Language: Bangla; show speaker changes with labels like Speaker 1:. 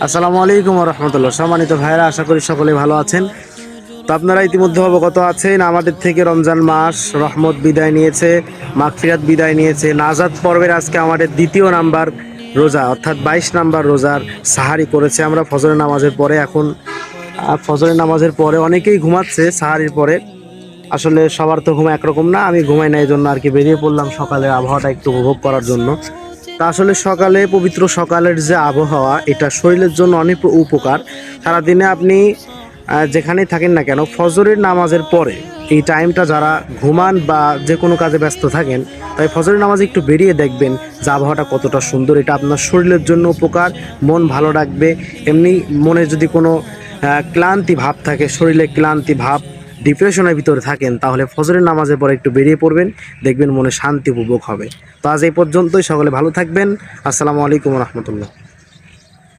Speaker 1: আসসালামু আলাইকুম ওয়া রাহমাতুল্লাহ। সম্মানিত ভাইরা, আশা করি সকলেই ভালো আছেন। তো আপনারা ইতিমধ্যে অবগত আছেন আমাদের থেকে রমজান মাস রহমত বিদায় নিয়েছে, মাগফিরাত বিদায় নিয়েছে। নাজাত পর্বের আজকে আমাদের দ্বিতীয় নাম্বার রোজা, অর্থাৎ 22 নাম্বার রোজার সাহারি করেছে আমরা ফজরের নামাজের পরে। এখন ফজরের নামাজের পরে অনেকেই ঘুমাচ্ছে সাহারির পরে। আসলে সবার তো ঘুম একরকম না, আমি ঘুমাই না, এই জন্য আর কি বেরিয়ে পড়লাম সকালের আবহাওয়াটা একটু উপভোগ করার জন্য। তা আসলে সকালে পবিত্র সকালের যে আবহাওয়া, এটা শরীরের জন্য অনেক উপকার। সারাদিনে আপনি যেখানেই থাকেন না কেন, ফজরের নামাজের পরে এই টাইমটা যারা ঘুমান বা যে কোনো কাজে ব্যস্ত থাকেন, তাই ফজরের নামাজে একটু বেরিয়ে দেখবেন যে আবহাওয়াটা কতটা সুন্দর। এটা আপনার শরীরের জন্য উপকার, মন ভালো রাখবে। এমনি মনে যদি কোনো ক্লান্তি ভাব থাকে, শরীরে ক্লান্তি ভাব, ডিপ্রেশনের ভিতরে থাকেন, তাহলে ফজরের নামাজের পরে একটু বেরিয়ে পড়বেন, দেখবেন মনে শান্তি উপভোগ হবে। তো আজ এই পর্যন্তই, সকলে ভালো থাকবেন। আসসালামু আলাইকুম রহমতুল্লাহ।